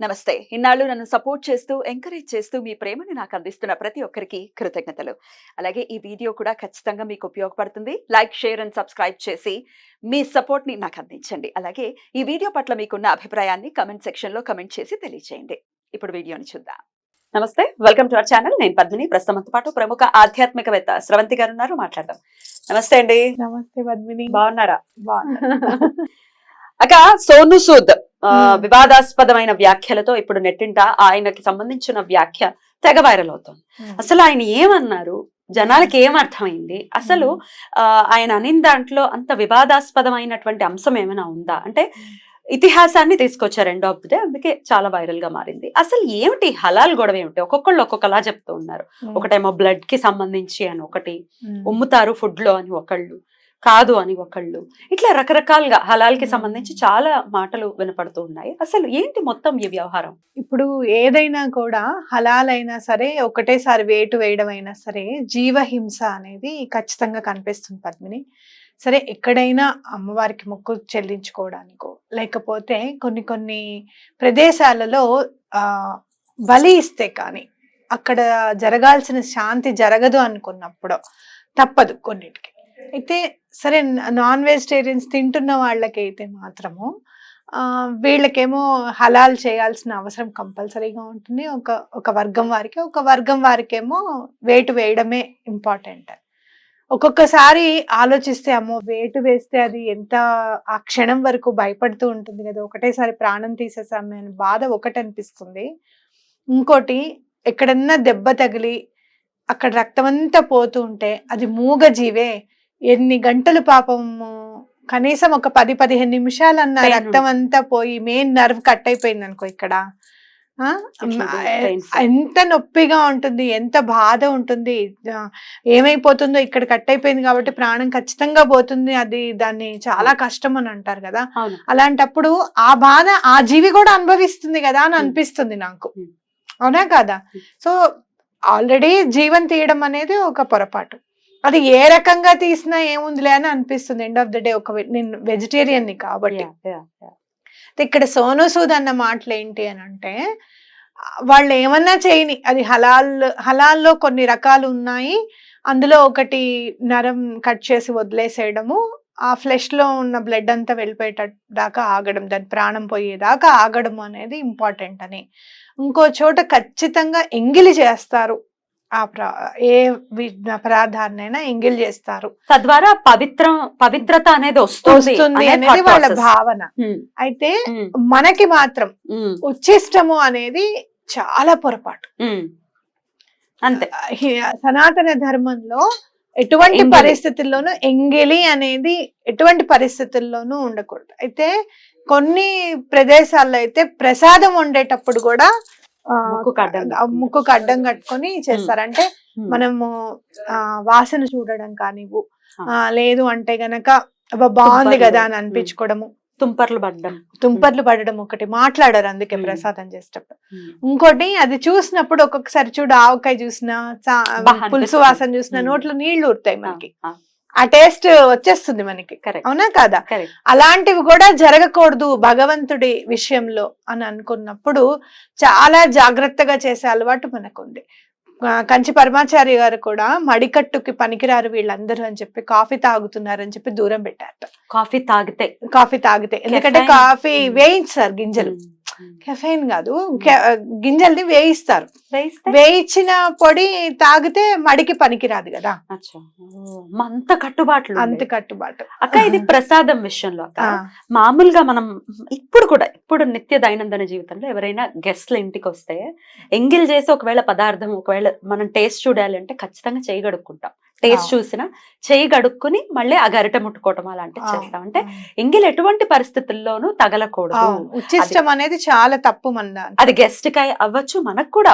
నమస్తే. ఇన్నాళ్ళు నన్ను సపోర్ట్ చేస్తూ, ఎంకరేజ్ చేస్తూ మీ ప్రేమని నాకు అందిస్తున్న ప్రతి ఒక్కరికి కృతజ్ఞతలు. అలాగే ఈ వీడియో కూడా ఖచ్చితంగా మీకు ఉపయోగపడుతుంది. లైక్, షేర్ అండ్ సబ్స్క్రైబ్ చేసి మీ సపోర్ట్‌ని నాకు అందించండి. అలాగే ఈ వీడియో పట్ల మీకున్న అభిప్రాయాన్ని కామెంట్ సెక్షన్‌లో కామెంట్ చేసి తెలియజేయండి. ఇప్పుడు వీడియోని చూద్దాం. నమస్తే. Welcome to our channel. నేను పద్మిని. ప్రస్తుతం మనతో పాటు ప్రముఖ ఆధ్యాత్మికవేత్త స్రవంతి గారు ఉన్నారు. మాట్లాడదాం. నమస్తే అండి. నమస్తే పద్మిని. బాగున్నారా? బాగున్నా. అక్క, సోను సూద్ వివాదాస్పదమైన వ్యాఖ్యలతో ఇప్పుడు నెట్టింట ఆయనకి సంబంధించిన వ్యాఖ్య తెగ వైరల్ అవుతుంది. అసలు ఆయన ఏమన్నారు, జనాలకి ఏం అర్థమైంది, అసలు ఆయన అనిన దాంట్లో అంత వివాదాస్పదమైనటువంటి అంశం ఏమైనా ఉందా అంటే ఇతిహాసాన్ని తీసుకొచ్చారు ఎండ్ ఆఫ్ ది డే, అందుకే చాలా వైరల్ గా మారింది. అసలు ఏమిటి హలాల్ గొడవ ఏమిటి? ఒక్కొక్కళ్ళు ఒక్కొక్కలా చెప్తూ ఉన్నారు. ఒకటేమో బ్లడ్ కి సంబంధించి అని ఒకటి, ఉమ్ముతారు ఫుడ్ లో అని ఒకళ్ళు, కాదు అని ఒకళ్ళు, ఇట్లా రకరకాలుగా హలాల్ కి సంబంధించి చాలా మాటలు వినపడుతూ ఉన్నాయి. అసలు ఏంటి మొత్తం ఈ వ్యవహారం? ఇప్పుడు ఏదైనా కూడా హలాల్ అయినా సరే, ఒకటేసారి వేటు వేయడం అయినా సరే, జీవహింస అనేది ఖచ్చితంగా కనిపిస్తుంది పద్మిని. సరే, ఎక్కడైనా అమ్మవారికి మొక్కు చెల్లించుకోవడానికో, లేకపోతే కొన్ని కొన్ని ప్రదేశాలలో బలి ఇస్తే కానీ అక్కడ జరగాల్సిన శాంతి జరగదు అనుకున్నప్పుడు తప్పదు కొన్నిటికి. అయితే సరే, నాన్ వెజిటేరియన్స్ తింటున్న వాళ్ళకైతే మాత్రము వీళ్ళకేమో హలాల్ చేయాల్సిన అవసరం కంపల్సరీగా ఉంటుంది. ఒక వర్గం వారికి, ఒక వర్గం వారికేమో వేటు వేయడమే ఇంపార్టెంట్. ఒక్కొక్కసారి ఆలోచిస్తే అమ్మో వేటు వేస్తే అది ఎంత ఆ క్షణం వరకు భయపడుతూ ఉంటుంది కదా, ఒకటేసారి ప్రాణం తీసేసామే అని బాధ ఒకటి అనిపిస్తుంది. ఇంకోటి, ఎక్కడన్నా దెబ్బ తగిలి అక్కడ రక్తం అంతా పోతూ ఉంటే అది మూగ జీవే, ఎన్ని గంటలు పాపము, కనీసం ఒక 10-15 నిమిషాలన్న రక్తం అంతా పోయి మెయిన్ నర్వ్ కట్ అయిపోయింది అనుకో, ఇక్కడ ఎంత నొప్పిగా ఉంటుంది, ఎంత బాధ ఉంటుంది. ఏమైపోతుందో, ఇక్కడ కట్ అయిపోయింది కాబట్టి ప్రాణం ఖచ్చితంగా పోతుంది, అది దాన్ని చాలా కష్టం అని అంటారు కదా. అలాంటప్పుడు ఆ బాధ ఆ జీవి కూడా అనుభవిస్తుంది కదా అని అనిపిస్తుంది నాకు, అవునా కాదా? సో ఆల్రెడీ జీవం తీయడం అనేది ఒక పొరపాటు. అది ఏ రకంగా తీసినా ఏముందిలే అని అనిపిస్తుంది ఎండ్ ఆఫ్ ద డే. నేను వెజిటేరియన్ ని కాబట్టి. ఇక్కడ సోను సూద్ అన్న మాటలు ఏంటి అని అంటే, వాళ్ళు ఏమన్నా చేయని, అది హలాల్లో కొన్ని రకాలు ఉన్నాయి, అందులో ఒకటి నరం కట్ చేసి వదిలేసేయడము, ఆ ఫ్లెష్ లో ఉన్న బ్లడ్ అంతా వెళ్ళిపోయేదాకా ఆగడం, దాని ప్రాణం పోయేదాకా ఆగడం అనేది ఇంపార్టెంట్ అని. ఇంకో చోట ఖచ్చితంగా ఎంగిలి చేస్తారు, ఏ పదార్థాన్నైనా ఎంగిల్ చేస్తారు, తద్వారా పవిత్రత అనేది వస్తుంది అనేది వాళ్ళ భావన. అయితే మనకి మాత్రం ఉచ్చిష్టము అనేది చాలా పొరపాటు. అంతే, సనాతన ధర్మంలో ఎటువంటి పరిస్థితుల్లోనూ ఎంగిలి అనేది ఎటువంటి పరిస్థితుల్లోనూ ఉండకూడదు. అయితే కొన్ని ప్రదేశాల్లో అయితే ప్రసాదం వండేటప్పుడు కూడా ముక్కుకు అడ్డం కట్టుకొని చేస్తారు. అంటే మనము వాసన చూడడం కానివ్వు, లేదు అంటే గనక బాగుంది కదా అని అనిపించుకోవడము, తుంపర్లు పడడం ఒకటి, మాట్లాడారు అందుకే ప్రసాదం చేసేటప్పుడు. ఇంకోటి, అది చూసినప్పుడు ఒక్కొక్కసారి చూడు, ఆవకాయ చూసినా, పులుసు వాసన చూసినా నోట్లో నీళ్లు ఊరుతాయి మనకి, ఆ టేస్ట్ వచ్చేస్తుంది మనకి, అవునా కాదా? అలాంటివి కూడా జరగకూడదు భగవంతుడి విషయంలో అని అనుకున్నప్పుడు చాలా జాగ్రత్తగా చేసే అలవాటు మనకుంది. కంచి పరమాచారి గారు కూడా మడికట్టుకి పనికిరారు వీళ్ళందరూ అని చెప్పి కాఫీ తాగుతున్నారని చెప్పి దూరం పెట్టారట. కాఫీ తాగితే ఎందుకంటే కాఫీ వేయించారు, గింజలు, కెఫైన్ కాదు, గింజల్ని వేయిస్తారు, వేయించిన పొడి తాగితే మడికి పనికిరాదు కదా. అంత కట్టుబాట్లు అక్క. ఇది ప్రసాదం విషయంలో మామూలుగా మనం ఇప్పుడు నిత్య దైనందిన జీవితంలో ఎవరైనా గెస్ట్ల ఇంటికి వస్తే ఎంగిల్ చేసి ఒకవేళ పదార్థం ఒకవేళ మనం టేస్ట్ చూడాలి అంటే ఖచ్చితంగా చేయగడుక్కుంటాం. టేస్ట్ చూసినా చేయి గడుక్కుని మళ్ళీ ఆ గరిట ముట్టుకోవటం అలాంటివి చేస్తాం. అంటే ఎంగిల్ ఎటువంటి పరిస్థితుల్లోనూ తగలకూడదు. ఉచ్చిష్టం అనేది చాలా తప్పు. అది గెస్ట్ కై అవ్వచ్చు, మనకు కూడా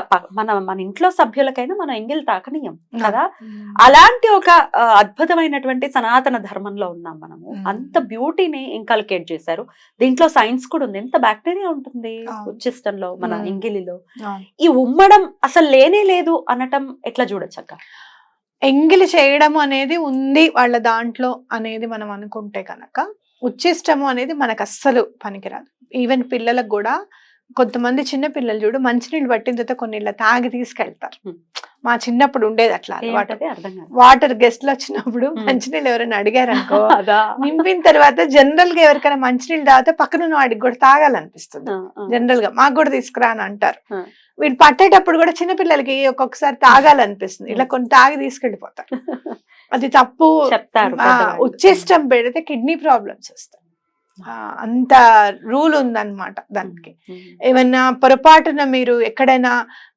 మన ఇంట్లో సభ్యులకైనా మనం ఎంగిల్ తాకనీయం కదా. అలాంటి ఒక అద్భుతమైనటువంటి సనాతన ధర్మంలో ఉన్నాం మనము. అంత బ్యూటీని ఇంకల్కేట్ చేశారు. దీంట్లో సైన్స్ కూడా ఉంది. ఎంత బ్యాక్టీరియా ఉంటుంది ఉచ్చిష్టంలో, మన ఎంగిలిలో. ఈ ఉమ్మడం అసలు లేనే లేదు అనటం ఎట్లా చూడొచ్చక్క? ఎంగిలి చేయడం అనేది ఉంది వాళ్ళ దాంట్లో అనేది మనం అనుకుంటే కనుక, ఉచ్చిష్టము అనేది మనకు అస్సలు పనికిరాదు. ఈవెన్ పిల్లలకు కూడా కొంతమంది చిన్న పిల్లలు చూడు మంచినీళ్ళు పట్టిన తర్వాత కొన్ని ఇలా తాగి తీసుకెళ్తారు. మా చిన్నప్పుడు ఉండేది అట్లా అలవాటు. అర్థం కాదు. వాటర్ గెస్ట్లు వచ్చినప్పుడు మంచినీళ్ళు ఎవరైనా అడిగారనుకో అదా నింపిన తర్వాత జనరల్ గా ఎవరికైనా మంచినీళ్ళు తాగితే పక్కన ఉన్న వాడికి కూడా తాగాలనిపిస్తుంది. జనరల్ గా మాకు కూడా తీసుకురా అని అంటారు. వీళ్ళు పట్టేటప్పుడు కూడా చిన్నపిల్లలకి ఒక్కొక్కసారి తాగాలనిపిస్తుంది. ఇలా కొన్ని తాగి తీసుకెళ్ళిపోతారు. అది తప్పు చెప్తారు. ఉచ్ఛిష్టం పెడితే కిడ్నీ ప్రాబ్లమ్స్ వస్తాయి. అంత రూల్ ఉందన్నమాట దానికి. ఏమన్నా పొరపాటున మీరు ఎక్కడైనా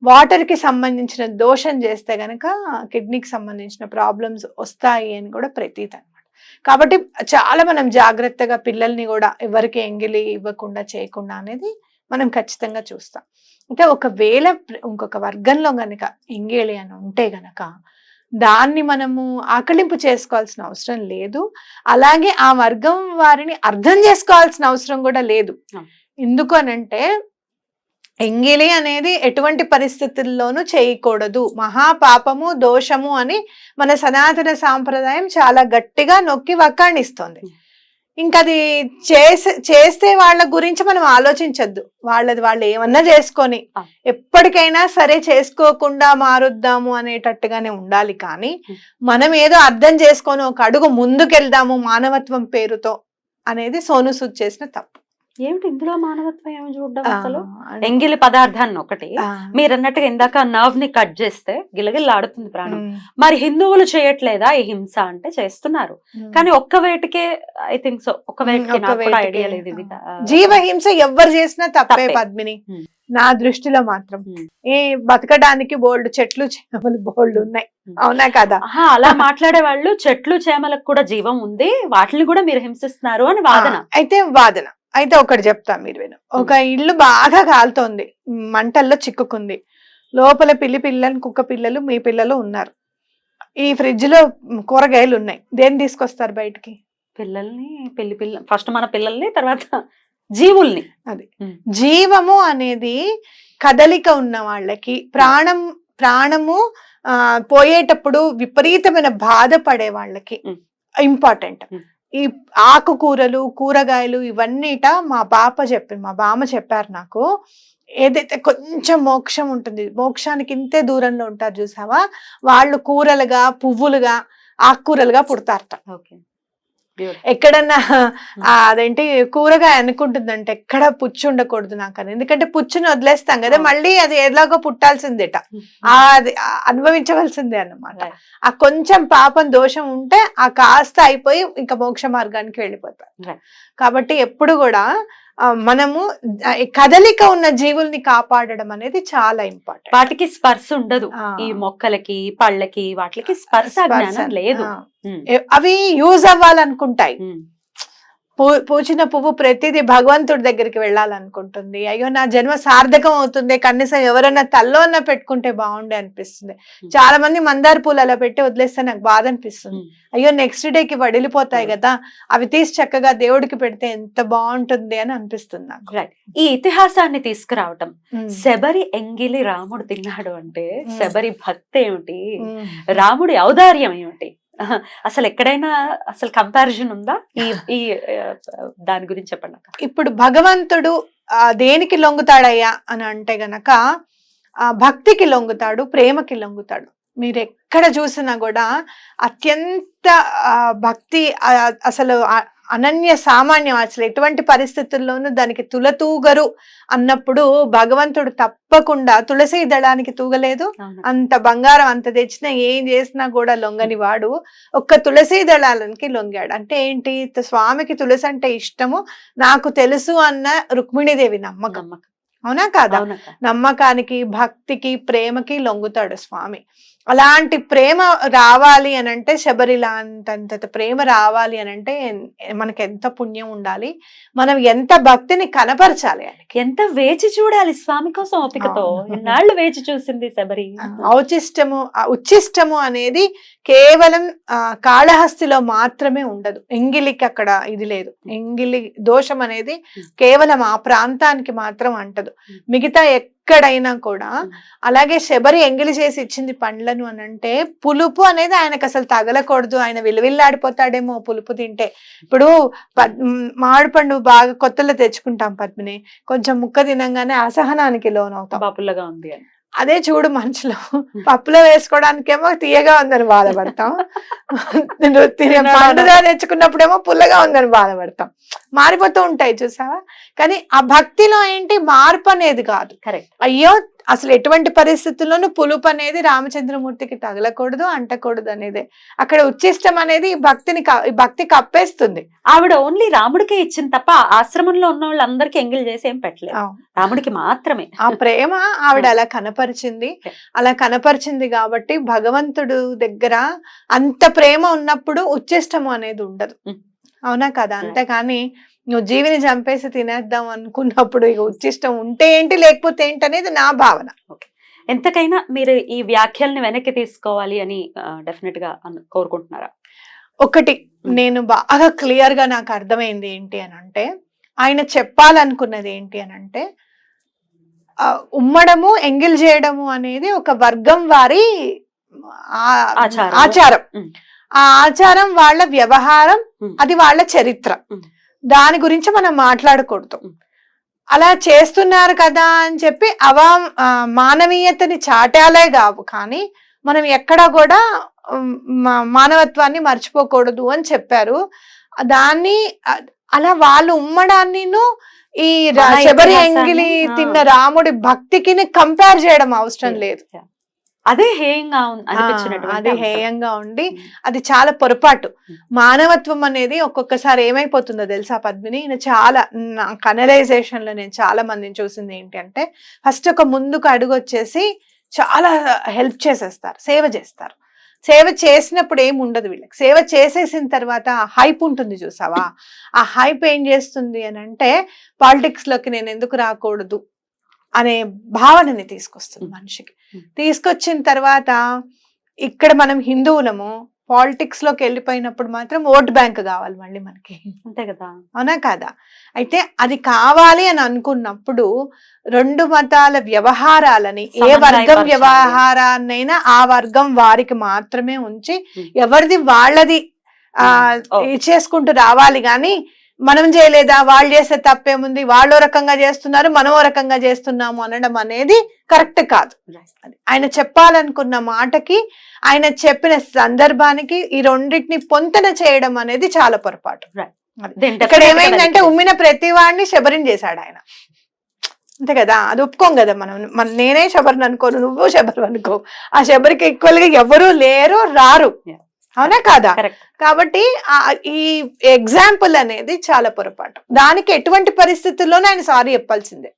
వాటర్ కి సంబంధించిన దోషం చేస్తే గనక కిడ్నీకి సంబంధించిన ప్రాబ్లమ్స్ వస్తాయి అని కూడా ప్రతీతి అన్నమాట. కాబట్టి చాలా మనం జాగ్రత్తగా పిల్లల్ని కూడా ఎవరికి ఎంగిలి ఇవ్వకుండా చేయకుండా అనేది మనం ఖచ్చితంగా చూస్తాం. అంటే ఒకవేళ ఇంకొక వర్గంలో గనక ఎంగేళి అని ఉంటే గనక దాన్ని మనము ఆకలింపు చేసుకోవాల్సిన అవసరం లేదు. అలాగే ఆ వర్గం వారిని అర్థం చేసుకోవాల్సిన అవసరం కూడా లేదు. ఎందుకు అనంటే ఎంగిలి అనేది ఎటువంటి పరిస్థితుల్లోనూ చేయకూడదు, మహాపాపము దోషము అని మన సనాతన సాంప్రదాయం చాలా గట్టిగా నొక్కి వక్కాణిస్తోంది. ఇంకా అది చేస్తే వాళ్ళ గురించి మనం ఆలోచించద్దు. వాళ్ళు ఏమన్నా చేసుకొని ఎప్పటికైనా సరే చేసుకోకుండా మారుద్దాము అనేటట్టుగానే ఉండాలి. కానీ మనం ఏదో అర్థం చేసుకొని ఒక అడుగు ముందుకెళ్దాము మానవత్వం పేరుతో అనేది సోను సూద్ చేసిన తప్పు. ఏమిటి ఇందులో మానవత్వం ఏమి చూడడం? అసలు ఎంగిలి పదార్థాన్ని ఒకటి మీరు అన్నట్టుగా ఇందాక నర్వ్ ని కట్ చేస్తే గిలగిల్లాడుతుంది ప్రాణం. మరి హిందువులు చేయట్లేదా ఈ హింస అంటే? చేస్తున్నారు, కానీ ఒక్క వేటికే ఐ థింక్ సో. ఒక్క వేటికి నాకు కూడా ఐడియా లేదు. ఇది జీవహింస ఎవరు చేసినా తప్పే పద్మిని. నా దృష్టిలో మాత్రం బతకడానికి బోల్డ్ చెట్లు చేమలు బోల్డ్ ఉన్నాయి, అవునా కదా? అలా మాట్లాడే వాళ్ళు చెట్లు చేమలకు కూడా జీవం ఉంది, వాటిని కూడా మీరు హింసిస్తున్నారు అని వాదన. అయితే ఒకటి చెప్తా మీరు విను. ఒక ఇల్లు బాగా కాలుతోంది, మంటల్లో చిక్కుకుంది, లోపల పిల్లలు కుక్క పిల్లలు మీ పిల్లలు ఉన్నారు. ఈ ఫ్రిడ్జ్ లో కూరగాయలు ఉన్నాయి, దేన్ని తీసుకొస్తారు బయటికి? పిల్లల్ని. ఫస్ట్ మన పిల్లల్ని, తర్వాత జీవుల్ని. అది జీవము అనేది కదలిక ఉన్న వాళ్ళకి, ప్రాణము పోయేటప్పుడు విపరీతమైన బాధపడే వాళ్ళకి ఇంపార్టెంట్. ఈ ఆకుకూరలు కూరగాయలు ఇవన్నీట మా బామ్మ చెప్పారు నాకు. ఏదైతే కొంచెం మోక్షం ఉంటుంది, మోక్షానికి ఇంతే దూరంలో ఉంటారు చూసావా, వాళ్ళు కూరలుగా పువ్వులుగా ఆకుకూరలుగా పుడతారట. ఎక్కడన్నా అదేంటి కూరగాయ అనుకుంటుందంటే ఎక్కడ పుచ్చు ఉండకూడదు నాకు అని. ఎందుకంటే పుచ్చుని వదిలేస్తాం కదా, మళ్ళీ అది ఎలాగో పుట్టాల్సిందేట, అది అనుభవించవలసిందే అన్నమాట. ఆ కొంచెం పాపం దోషం ఉంటే ఆ కాస్త అయిపోయి ఇంకా మోక్ష మార్గానికి వెళ్ళిపోతారు. కాబట్టి ఎప్పుడు కూడా మనము కదలిక ఉన్న జీవుల్ని కాపాడడం అనేది చాలా ఇంపార్టెంట్. వాటికి స్పర్శ ఉండదు, ఈ మొక్కలకి పళ్ళకి వాటికి స్పర్శ లేదు. అవి యూజ్ అవ్వాలనుకుంటాయి. పూచిన పువ్వు ప్రతిదీ భగవంతుడి దగ్గరికి వెళ్ళాలనుకుంటుంది. అయ్యో నా జన్మ సార్థకం అవుతుంది, కనీసం ఎవరన్నా తల్లో అన్న పెట్టుకుంటే బాగుండే అనిపిస్తుంది. చాలా మంది మందార పూలు అలా పెట్టి వదిలేస్తే నాకు బాధ అనిపిస్తుంది. అయ్యో నెక్స్ట్ డేకి వడిలిపోతాయి కదా, అవి తీసి చక్కగా దేవుడికి పెడితే ఎంత బాగుంటుంది అని అనిపిస్తుంది నాకు. ఈ ఇతిహాసాన్ని తీసుకురావటం, శబరి ఎంగిలి రాముడు తిన్నాడు అంటే శబరి భక్తి ఏమిటి, రాముడి ఔదార్యం ఏమిటి, అసలు ఎక్కడైనా అసలు కంపారిజన్ ఉందా? ఈ దాని గురించి చెప్పండి. ఇప్పుడు భగవంతుడు దేనికి లొంగుతాడయ్యా అని అంటే గనక భక్తికి లొంగుతాడు, ప్రేమకి లొంగుతాడు. మీరు ఎక్కడ చూసినా కూడా అత్యంత భక్తి అసలు అనన్య సామాన్యం. అసలు ఎటువంటి పరిస్థితుల్లోనూ దానికి తులతూగరు అన్నప్పుడు భగవంతుడు తప్పకుండా తులసి దళానికి తూగలేదు. అంత బంగారం అంత తెచ్చినా ఏం చేసినా కూడా లొంగని వాడు ఒక్క తులసి దళాలకి లొంగాడు. అంటే ఏంటి? స్వామికి తులసి అంటే ఇష్టము నాకు తెలుసు అన్న రుక్మిణీదేవి నమ్మకం, అవునా కాదా? నమ్మకానికి భక్తికి ప్రేమకి లొంగుతాడు స్వామి. అలాంటి ప్రేమ రావాలి అని అంటే శబరిలా అంత ప్రేమ రావాలి అని అంటే మనకి ఎంత పుణ్యం ఉండాలి, మనం ఎంత భక్తిని కనపరచాలి, ఎంత వేచి చూడాలి స్వామి కోసం ఓపికతో. ఎన్నాళ్ళు వేచి చూసింది శబరి. ఉచ్చిష్టము అనేది కేవలం కాళహస్తిలో మాత్రమే ఉండదు, ఎంగిలికి అక్కడ ఇది లేదు. ఎంగిలి దోషం అనేది కేవలం ఆ ప్రాంతానికి మాత్రం అంటదు, మిగతా ఎక్కడైనా కూడా. అలాగే శబరి ఎంగిలి చేసి ఇచ్చింది పండ్లను అని అంటే పులుపు అనేది ఆయనకు అసలు తగలకూడదు, ఆయన విలువిల్లాడిపోతాడేమో పులుపు తింటే. ఇప్పుడు మామిడి పండు బాగా కొత్తలో తెచ్చుకుంటాం పద్మిని, కొంచెం ముక్క తినంగానే అసహనానికి లోనవుతాం, బాపుల్లగా ఉంది అని. అదే చూడు మనుషులు పప్పులో వేసుకోవడానికేమో తీయగా ఉందని బాధపడతాం, పండుగా తెచ్చుకున్నప్పుడేమో పుల్లగా ఉందని బాధపడతాం. మారిపోతూ ఉంటాయి చూసావా. కానీ ఆ భక్తిలో ఏంటి మార్పు అనేది కాదు. కరెక్ట్. అయ్యో అసలు ఎటువంటి పరిస్థితుల్లోనూ పులుపు అనేది రామచంద్రమూర్తికి తగలకూడదు, అంటకూడదు అనేదే అక్కడ ఉచ్చిష్టం అనేది భక్తి కప్పేస్తుంది. ఆవిడ ఓన్లీ రాముడికే ఇచ్చింది తప్ప ఆశ్రమంలో ఉన్న వాళ్ళందరికీ ఎంగిల్ చేసి ఏం పెట్టలేదు, రాముడికి మాత్రమే. ఆ ప్రేమ ఆవిడ అలా కనపరిచింది. అలా కనపరిచింది కాబట్టి భగవంతుడు దగ్గర అంత ప్రేమ ఉన్నప్పుడు ఉచ్చిష్టము అనేది ఉండదు, అవునా కదా. అంతేకాని నువ్వు జీవిని చంపేసి తినేద్దాం అనుకున్నప్పుడు ఇక ఉచ్చిష్టం ఉంటే ఏంటి లేకపోతే ఏంటి అనేది నా భావన. ఎంతకైనా మీరు ఈ వ్యాఖ్యల్ని వెనక్కి తీసుకోవాలి అని డెఫినెట్ గా కోరుకుంటున్నారా? ఒకటి నేను బాగా క్లియర్ గా నాకు అర్థమైంది ఏంటి అని అంటే, ఆయన చెప్పాలనుకున్నది ఏంటి అని అంటే, ఉమ్మడము ఎంగిల్ చేయడము అనేది ఒక వర్గం వారి ఆచారం. ఆ ఆచారం వాళ్ళ వ్యవహారం, అది వాళ్ళ చరిత్ర, దాని గురించి మనం మాట్లాడకూడదు. అలా చేస్తున్నారు కదా అని చెప్పి మానవీయతని చాటాలే కావు, కానీ మనం ఎక్కడా కూడా మానవత్వాన్ని మర్చిపోకూడదు అని చెప్పారు. దాన్ని అలా వాళ్ళు ఉమ్మడాన్ని ఈ శబరి ఎంగిలి తిన్న రాముడి భక్తికి కంపేర్ చేయడం అవసరం లేదు. అదే హేయంగా అది హేయంగా ఉండి అది చాలా పొరపాటు. మానవత్వం అనేది ఒక్కొక్కసారి ఏమైపోతుందో తెలుసా పద్మిని, చాలా కనలైజేషన్ లో నేను చాలా మందిని చూసింది ఏంటి అంటే, ఫస్ట్ ఒక ముందుకు అడుగు వచ్చేసి చాలా హెల్ప్ చేసేస్తారు, సేవ చేస్తారు. సేవ చేసినప్పుడు ఏమి ఉండదు వీళ్ళకి. సేవ చేసేసిన తర్వాత హైప్ ఉంటుంది చూసావా, ఆ హైప్ ఏం చేస్తుంది అని అంటే పాలిటిక్స్ లోకి నేను ఎందుకు రాకూడదు అనే భావనని తీసుకొస్తుంది మనిషికి. తీసుకొచ్చిన తర్వాత ఇక్కడ మనం హిందువులము పాలిటిక్స్ లోకి వెళ్ళిపోయినప్పుడు మాత్రం ఓట్ బ్యాంక్ కావాలి మళ్ళీ మనకి, అంతే కదా, అవునా కదా. అయితే అది కావాలి అని అనుకున్నప్పుడు రెండు మతాల వ్యవహారాలని, ఏ వర్గం వ్యవహారాన్నైనా ఆ వర్గం వారికి మాత్రమే ఉంచి ఎవరిది వాళ్ళది చేసుకుంటూ రావాలి. గాని మనం చేయలేదా, వాళ్ళు చేసే తప్పేముంది, వాళ్ళు ఓ రకంగా చేస్తున్నారు మనం ఓ రకంగా చేస్తున్నాము అనడం అనేది కరెక్ట్ కాదు. ఆయన చెప్పాలనుకున్న మాటకి, ఆయన చెప్పిన సందర్భానికి ఈ రెండింటిని పొంతన చేయడం అనేది చాలా పొరపాటు. ఇక్కడ ఏమైందంటే ఉమ్మిన ప్రతి వాడిని శబరిని చేశాడు ఆయన, అంతే కదా. అది ఒప్పుకోం కదా మనం. నేనే శబరిని అనుకోను, నువ్వు శబరి అనుకో, ఆ శబరికి ఈక్వల్ గా ఎవరు లేరు, రారు, అవునా కాదా. కాబట్టి ఈ ఎగ్జాంపుల్ అనేది చాలా పొరపాటు. దానికి ఎటువంటి పరిస్థితుల్లోనూ ఆయన సారీ చెప్పాల్సిందే.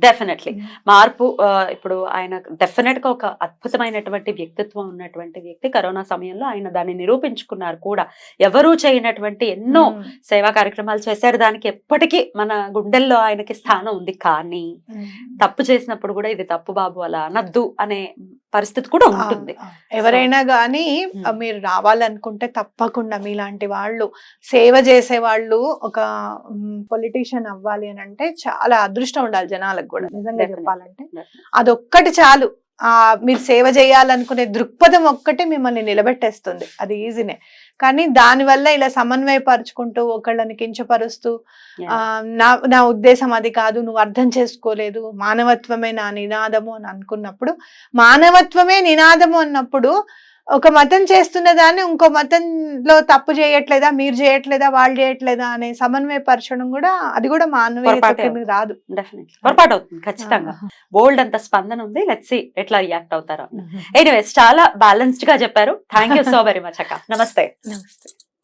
డెఫినెట్లీ మార్పు. ఇప్పుడు ఆయన డెఫినెట్ గా ఒక అద్భుతమైనటువంటి వ్యక్తిత్వం ఉన్నటువంటి వ్యక్తి. కరోనా సమయంలో ఆయన దాన్ని నిరూపించుకున్నారు కూడా. ఎవరూ చేయనటువంటి ఎన్నో సేవా కార్యక్రమాలు చేశారు. దానికి ఎప్పటికీ మన గుండెల్లో ఆయనకి స్థానం ఉంది. కానీ తప్పు చేసినప్పుడు కూడా ఇది తప్పు బాబు అలా అనద్దు అనే పరిస్థితి కూడా ఉంటుంది. ఎవరైనా గానీ మీరు రావాలనుకుంటే తప్పకుండా మీలాంటి వాళ్ళు, సేవ చేసే వాళ్ళు ఒక పొలిటీషియన్ అవ్వాలి అని అంటే చాలా అదృష్టం ఉండాలి జనాలకు కూడా. నిజంగా చెప్పాలంటే అదొక్కటి చాలు. మీరు సేవ చేయాలనుకునే దృక్పథం ఒక్కటే మిమ్మల్ని నిలబెట్టేస్తుంది. అది ఈజీనే. కానీ దానివల్ల ఇలా సమన్వయపరుచుకుంటూ ఒకళ్ళని కించపరుస్తూ నా ఉద్దేశం అది కాదు, నువ్వు అర్థం చేసుకోలేదు, మానవత్వమే నా నినాదము అని అనుకున్నప్పుడు, మానవత్వమే నినాదము అన్నప్పుడు ఒక మతం చేస్తున్న దాన్ని ఇంకో మతంలో తప్పు చేయట్లేదా, మీరు చేయట్లేదా, వాళ్ళు చేయట్లేదా అనే సమన్వయపరచడం కూడా, అది కూడా మానవీయతకి రాదు. పొరపాటు అవుతుంది ఖచ్చితంగా. బోల్డ్ అంత స్పందన ఉంది. లెట్స్ సీ ఎట్లా రియాక్ట్ అవుతారో. ఎనీవేస్ చాలా బ్యాలెన్స్డ్ గా చెప్పారు. Thank you so very much అక్క. నమస్తే. నమస్తే.